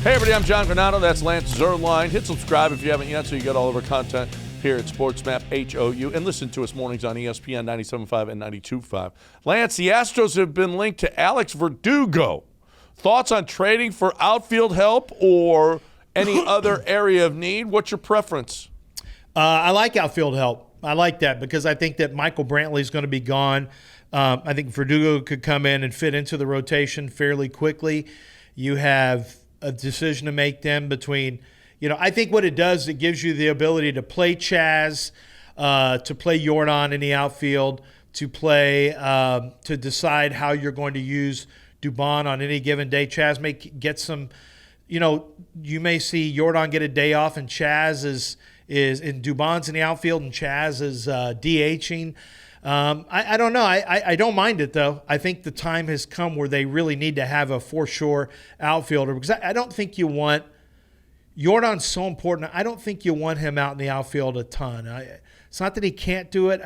Hey everybody, I'm John Granado. That's Lance Zerline. Hit subscribe if you haven't yet so you get all of our content here at SportsMap HOU. And listen to us mornings on ESPN 97.5 and 92.5. Lance, the Astros have been linked to Alex Verdugo. Thoughts on trading for outfield help or any other area of need? What's your preference? I like outfield help. I like that because I think that Michael Brantley is going to be gone. I think Verdugo could come in and fit into the rotation fairly quickly. You have a decision to make then between, I think what it does, it gives you the ability to play Chaz, to play Jordan in the outfield, to play, to decide how you're going to use Dubon on any given day. Chaz may get some, you may see Jordan get a day off and Chaz is in Dubon's in the outfield and Chaz is DHing. I don't know. I don't mind it, though. I think the time has come where they really need to have a for-sure outfielder because I don't think you want – Jordan's so important. I don't think you want him out in the outfield a ton. It's not that he can't do it.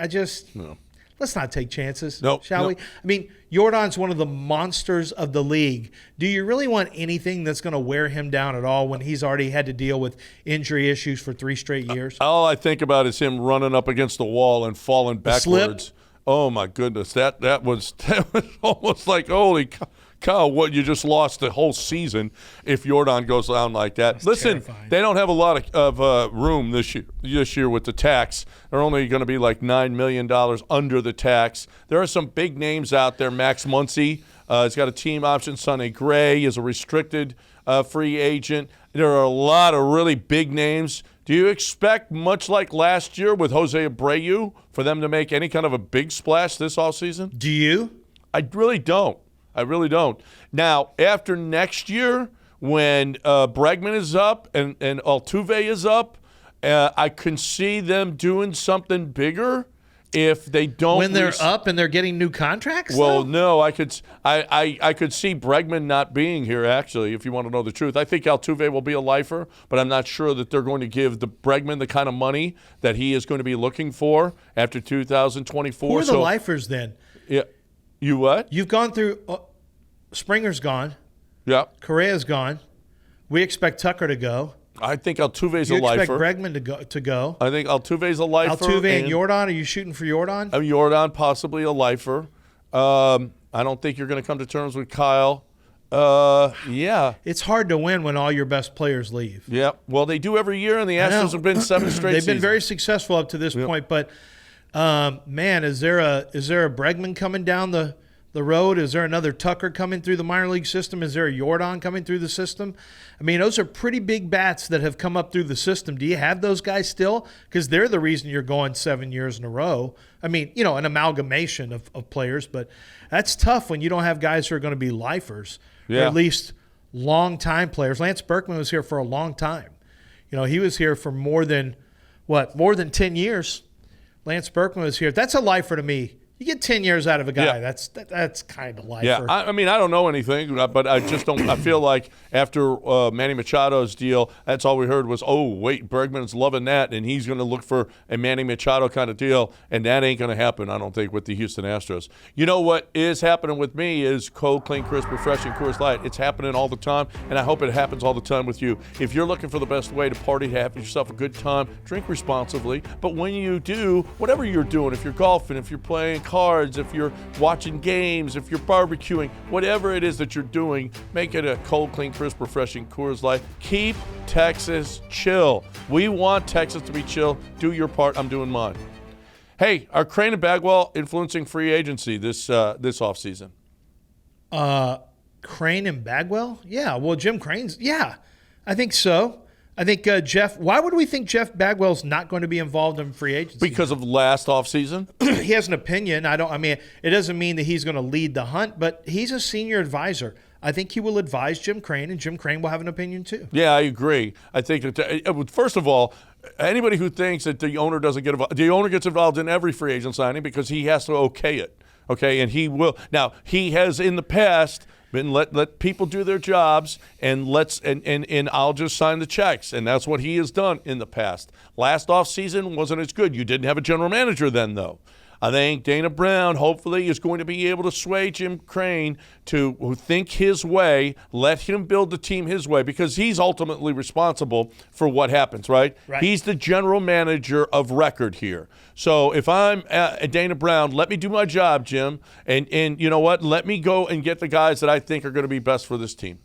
No. Let's not take chances, shall we? I mean, Jordan's one of the monsters of the league. Do you really want anything that's going to wear him down at all when he's already had to deal with injury issues for 3 straight years? All I think about is him running up against the wall and falling backwards. Oh, my goodness. That was almost like, holy cow, what, you just lost the whole season if Jordan goes down like that. That's Listen, terrifying. They don't have a lot of room this year with the tax. They're only going to be like $9 million under the tax. There are some big names out there. Max Muncy has got a team option. Sonny Gray is a restricted free agent. There are a lot of really big names. Do you expect, much like last year with Jose Abreu, for them to make any kind of a big splash this offseason? Do you? I really don't. Now, after next year, when Bregman is up and Altuve is up, I can see them doing something bigger if they don't. When they're up and they're getting new contracts? Well, though? no, I could see Bregman not being here, actually, if you want to know the truth. I think Altuve will be a lifer, but I'm not sure that they're going to give the Bregman the kind of money that he is going to be looking for after 2024. Who are the lifers then? Yeah. You what? You've gone through Springer's gone. Yeah. Correa's gone. We expect Tucker to go. I think Altuve's a lifer. You expect Bregman to go. I think Altuve's a lifer. Altuve and Jordan, are you shooting for Jordan? Jordan, possibly a lifer. I don't think you're going to come to terms with Kyle. Yeah. It's hard to win when all your best players leave. Yeah. Well, they do every year, and the Astros have been 7 straight They've seasons. been very successful up to this point, but man, is there a Bregman coming down the road? Is there another Tucker coming through the minor league system? Is there a Jordan coming through the system? I mean, those are pretty big bats that have come up through the system. Do you have those guys still? Because they're the reason you're going 7 years in a row. I mean, an amalgamation of players, but that's tough when you don't have guys who are going to be lifers, or at least long-time players. Lance Berkman was here for a long time. He was here for more than 10 years. Lance Berkman was here. That's a lifer to me. You get 10 years out of a guy. Yeah. That's kind of lifer. Yeah, I mean, I don't know anything, but I just don't. I feel like after Manny Machado's deal, that's all we heard was, oh, wait, Bregman's loving that, and he's going to look for a Manny Machado kind of deal, and that ain't going to happen, I don't think, with the Houston Astros. You know what is happening with me is cold, clean, crisp, refreshing Coors Light. It's happening all the time, and I hope it happens all the time with you. If you're looking for the best way to party, have yourself a good time, drink responsibly, but when you do, whatever you're doing, if you're golfing, if you're playing cards, if you're watching games, if you're barbecuing, whatever it is that you're doing, make it a cold, clean, crisp, refreshing Coors Light. Keep Texas chill. We want Texas to be chill. Do your part. I'm doing mine. Hey, are Crane and Bagwell influencing free agency this offseason? Crane and Bagwell? Yeah. Well, Jim Crane's, yeah, I think so. I think Jeff – why would we think Jeff Bagwell's not going to be involved in free agency? Because of last offseason? He has an opinion. It doesn't mean that he's going to lead the hunt, but he's a senior advisor. I think he will advise Jim Crane, and Jim Crane will have an opinion too. Yeah, I agree. I think first of all, anybody who thinks that the owner doesn't get involved – the owner gets involved in every free agent signing because he has to okay it, okay? And he will – now, he has in the past – and let people do their jobs, and I'll just sign the checks, and that's what he has done in the past. Last offseason wasn't as good. You didn't have a general manager then, though. I think Dana Brown hopefully is going to be able to sway Jim Crane to think his way, let him build the team his way, because he's ultimately responsible for what happens, right? He's the general manager of record here. So if I'm Dana Brown, let me do my job, Jim, and you know what? Let me go and get the guys that I think are going to be best for this team.